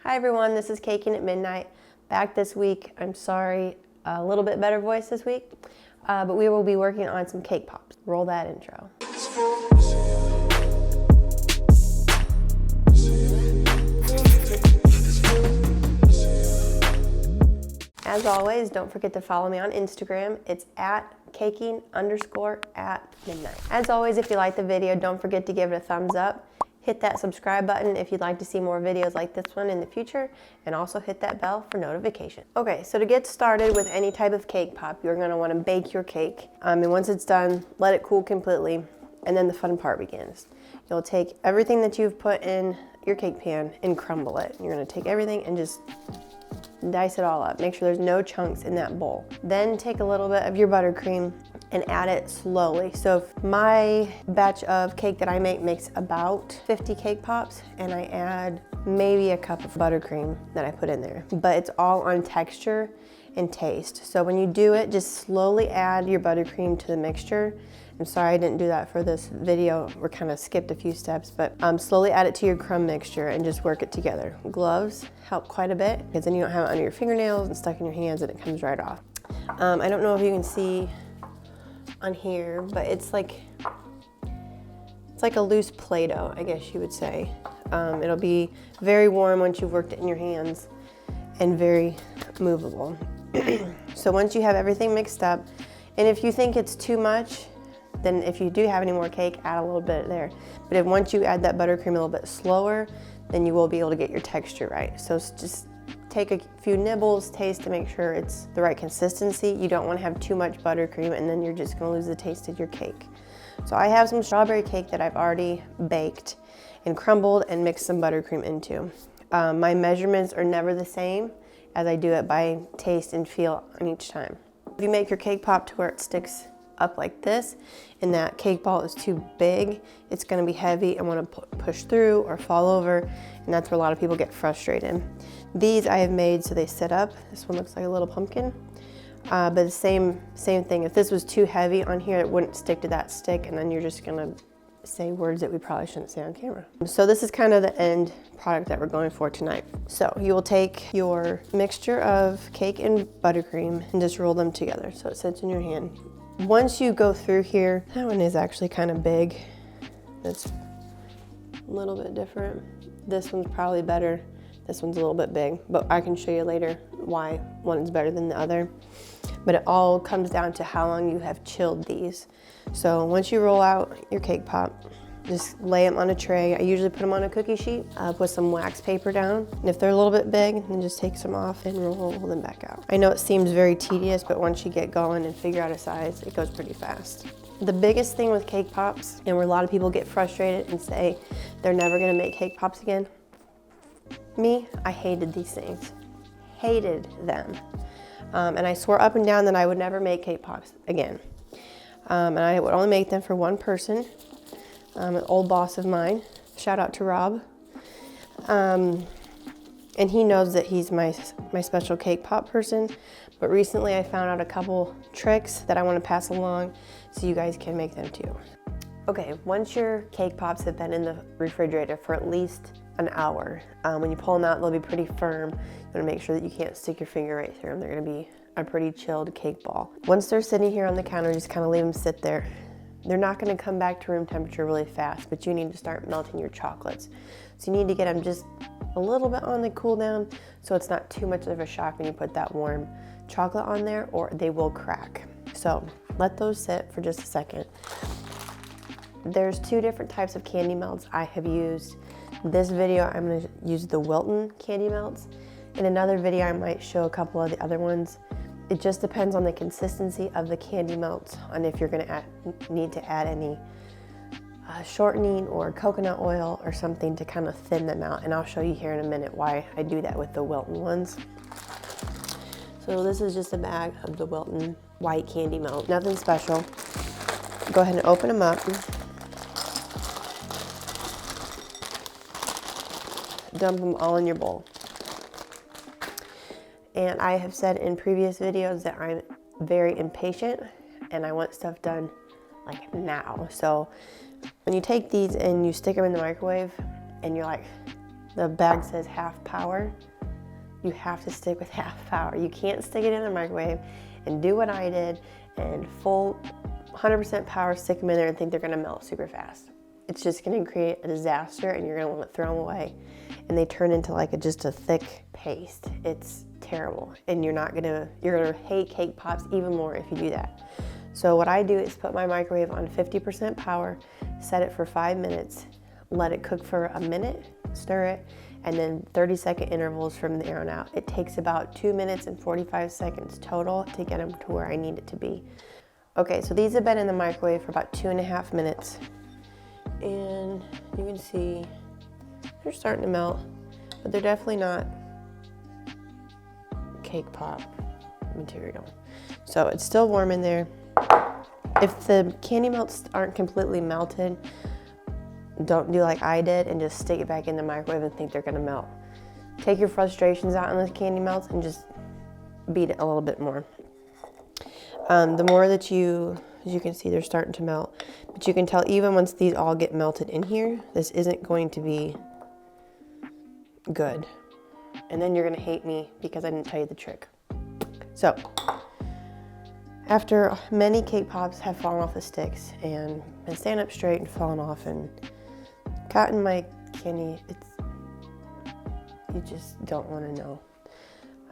Hi everyone, this is Caking at Midnight. Back this week. I'm sorry, a little bit better voice this week, but we will be working on some cake pops. Roll that intro. As always, don't forget to follow me on Instagram. It's at caking_at midnight. As always, if you like the video, don't forget to give it a thumbs up. Hit that subscribe button if you'd like to see more videos like this one in the future, and also hit that bell for notification. Okay, so to get started with any type of cake pop, you're gonna wanna bake your cake. And once it's done, let it cool completely, and then the fun part begins. You'll take everything that you've put in your cake pan and crumble it. You're gonna take everything and just dice it all up. Make sure there's no chunks in that bowl. Then take a little bit of your buttercream and add it slowly. So if my batch of cake that I make makes about 50 cake pops, and I add maybe a cup of buttercream that I put in there. But it's all on texture and taste. So when you do it, just slowly add your buttercream to the mixture. I'm sorry I didn't do that for this video. We're kind of skipped a few steps, but slowly add it to your crumb mixture and just work it together. Gloves help quite a bit because then you don't have it under your fingernails and stuck in your hands and it comes right off. I don't know if you can see on here, but it's like a loose Play-Doh, I guess you would say. It'll be very warm once you've worked it in your hands and very movable. So once you have everything mixed up, and if you think it's too much, then if you do have any more cake, add a little bit there. But if once you add that buttercream a little bit slower, then you will be able to get your texture right. So just take a few nibbles, taste to make sure it's the right consistency. You don't want to have too much buttercream and then you're just going to lose the taste of your cake. So I have some strawberry cake that I've already baked and crumbled and mixed some buttercream into. My measurements are never the same, as I do it by taste and feel on each time. If you make your cake pop to where it sticks up like this and that cake ball is too big, it's going to be heavy and want to push through or fall over, and that's where a lot of people get frustrated. These I have made so they sit up. This one looks like a little pumpkin, but the same thing. If this was too heavy on here, it wouldn't stick to that stick, and then you're just going to say words that we probably shouldn't say on camera. So this is kind of the end product that we're going for tonight. So you will take your mixture of cake and buttercream and just roll them together so it sits in your hand. Once you go through here, that one is actually kind of big. That's a little bit different. This one's probably better. This one's a little bit big, but I can show you later why one is better than the other. But it all comes down to how long you have chilled these. So once you roll out your cake pop, just lay them on a tray. I usually put them on a cookie sheet, put some wax paper down. And if they're a little bit big, then just take some off and roll them back out. I know it seems very tedious, but once you get going and figure out a size, it goes pretty fast. The biggest thing with cake pops, and where a lot of people get frustrated and say they're never gonna make cake pops again, me, I hated these things. Hated them. And I swore up and down that I would never make cake pops again. And I would only make them for one person. An old boss of mine, shout out to Rob. And he knows that he's my special cake pop person. But recently I found out a couple tricks that I want to pass along so you guys can make them too. Okay, once your cake pops have been in the refrigerator for at least an hour, when you pull them out, they'll be pretty firm. You want to make sure that you can't stick your finger right through them. They're going to be a pretty chilled cake ball. Once they're sitting here on the counter, just kind of leave them sit there. They're not going to come back to room temperature really fast, but you need to start melting your chocolates. So you need to get them just a little bit on the cool down so it's not too much of a shock when you put that warm chocolate on there, or they will crack. So let those sit for just a second. There's two different types of candy melts I have used. In this video, I'm going to use the Wilton candy melts. In another video, I might show a couple of the other ones. It just depends on the consistency of the candy melts on if you're going to need to add any shortening or coconut oil or something to kind of thin them out. And I'll show you here in a minute why I do that with the Wilton ones. So this is just a bag of the Wilton white candy melt. Nothing special. Go ahead and open them up. Dump them all in your bowl. And I have said in previous videos that I'm very impatient and I want stuff done like now. So when you take these and you stick them in the microwave and you're like, the bag says half power. You have to stick with half power. You can't stick it in the microwave and do what I did and full 100% power, stick them in there and think they're gonna melt super fast. It's just gonna create a disaster and you're gonna wanna throw them away. And they turn into like just a thick paste. It's terrible. And you're gonna hate cake pops even more if you do that. So what I do is put my microwave on 50% power, set it for 5 minutes, let it cook for a minute, stir it, and then 30-second intervals from there on out. It takes about 2 minutes and 45 seconds total to get them to where I need it to be. Okay, so these have been in the microwave for about 2.5 minutes. And you can see they're starting to melt, but they're definitely not cake pop material. So it's still warm in there. If the candy melts aren't completely melted, don't do like I did and just stick it back in the microwave and think they're gonna melt. Take your frustrations out on those candy melts and just beat it a little bit more. The more that as you can see, they're starting to melt, but you can tell even once these all get melted in here, this isn't going to be good. And then you're gonna hate me because I didn't tell you the trick. So, after many cake pops have fallen off the sticks and been standing up straight and fallen off and gotten my candy, you just don't wanna know.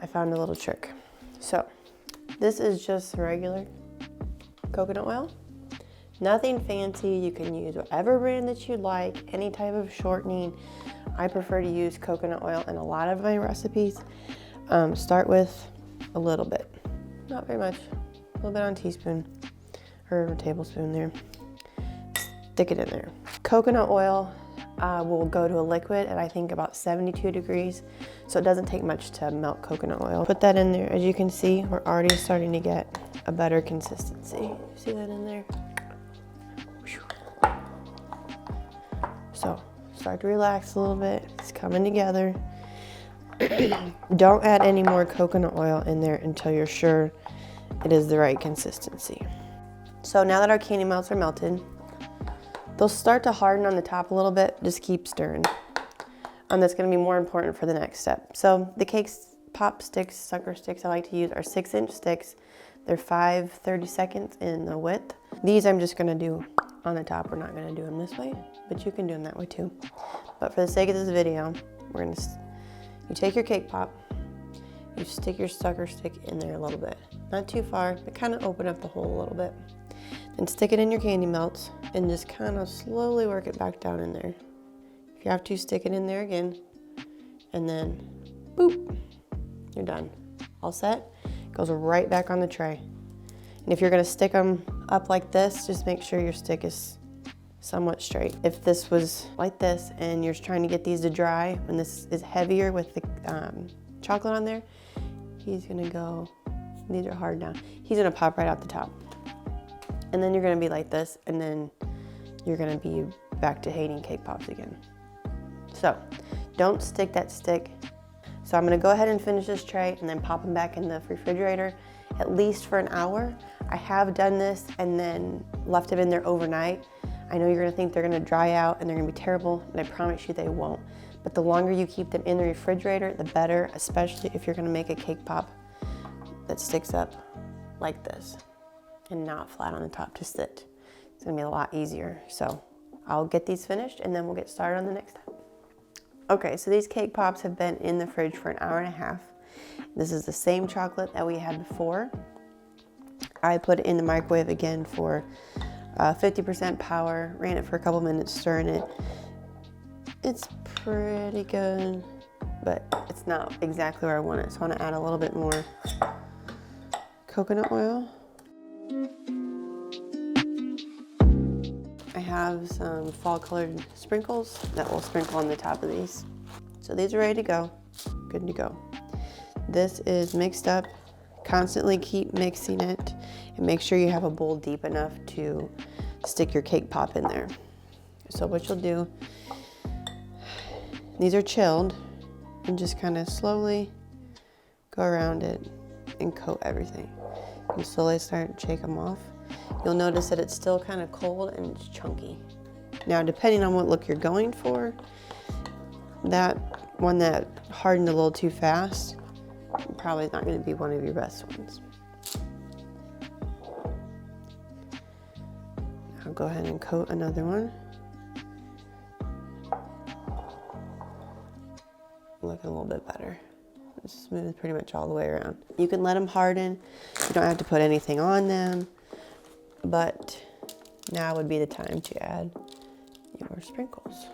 I found a little trick. So, this is just regular coconut oil. Nothing fancy. You can use whatever brand that you'd like, any type of shortening. I prefer to use coconut oil in a lot of my recipes. Start with a little bit, not very much, a little bit on a teaspoon or a tablespoon there. Stick it in there. Coconut oil will go to a liquid at I think about 72 degrees, so it doesn't take much to melt coconut oil. Put that in there. As you can see, we're already starting to get a better consistency. See that in there? So start to relax a little bit. It's coming together. Don't add any more coconut oil in there until you're sure it is the right consistency. So now that our candy melts are melted, they'll start to harden on the top a little bit. Just keep stirring. That's gonna be more important for the next step. So the cake pop sticks, sucker sticks I like to use are 6-inch sticks. They're 30 seconds in the width. These I'm just gonna do on the top. We're not gonna do them this way, but you can do them that way too. But for the sake of this video, you take your cake pop, you stick your sucker stick in there a little bit. Not too far, but kind of open up the hole a little bit. Then stick it in your candy melts and just kind of slowly work it back down in there. If you have to, stick it in there again, and then boop, you're done. All set, goes right back on the tray. And if you're gonna stick them up like this, just make sure your stick is somewhat straight. If this was like this and you're trying to get these to dry, when this is heavier with the chocolate on there, these are hard now. He's gonna pop right out the top. And then you're gonna be like this, and then you're gonna be back to hating cake pops again. So, don't stick that stick. So I'm gonna go ahead and finish this tray and then pop them back in the refrigerator at least for an hour. I have done this and then left them in there overnight. I know you're gonna think they're gonna dry out and they're gonna be terrible, and I promise you they won't. But the longer you keep them in the refrigerator, the better, especially if you're gonna make a cake pop that sticks up like this and not flat on the top to sit. It's gonna be a lot easier. So I'll get these finished and then we'll get started on the next step. Okay, so these cake pops have been in the fridge for an hour and a half. This is the same chocolate that we had before. I put it in the microwave again for 50% power, ran it for a couple minutes, stirring it. It's pretty good, but it's not exactly where I want it. So I want to add a little bit more coconut oil. I have some fall colored sprinkles that will sprinkle on the top of these. So these are ready to go, good to go. This is mixed up. Constantly keep mixing it and make sure you have a bowl deep enough to stick your cake pop in there. So what you'll do, these are chilled, and just kind of slowly go around it and coat everything. You slowly start to shake them off. You'll notice that it's still kind of cold and it's chunky. Now, depending on what look you're going for, that one that hardened a little too fast probably not going to be one of your best ones. I'll go ahead and coat another one. Looking a little bit better. It's smooth pretty much all the way around. You can let them harden. You don't have to put anything on them, but now would be the time to add your sprinkles.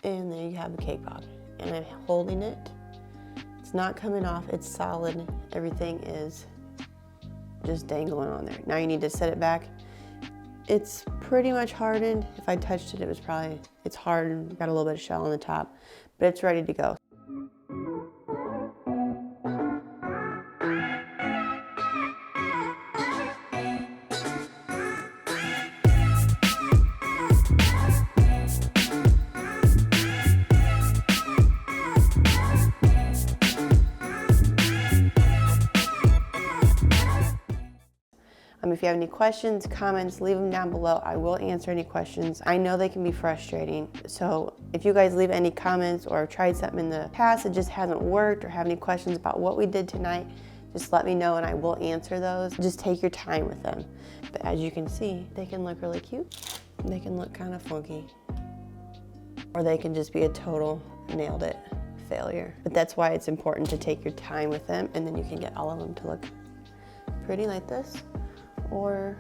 And there you have the cake pop. And I'm holding it. It's not coming off, it's solid. Everything is just dangling on there. Now you need to set it back. It's pretty much hardened. If I touched it, it's hard, got a little bit of shell on the top, but it's ready to go. If you have any questions, comments, leave them down below. I will answer any questions. I know they can be frustrating. So if you guys leave any comments or have tried something in the past that just hasn't worked or have any questions about what we did tonight, just let me know and I will answer those. Just take your time with them. But as you can see, they can look really cute. They can look kind of funky. Or they can just be a total nailed it failure. But that's why it's important to take your time with them, and then you can get all of them to look pretty like this. Or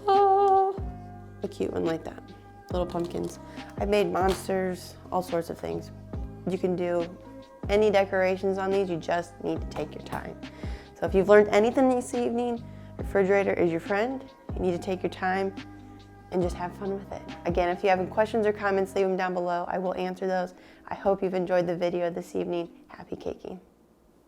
a cute one like that. Little pumpkins. I've made monsters, all sorts of things. You can do any decorations on these, you just need to take your time. So if you've learned anything this evening, refrigerator is your friend. You need to take your time and just have fun with it. Again, if you have any questions or comments, leave them down below. I will answer those. I hope you've enjoyed the video this evening. Happy caking.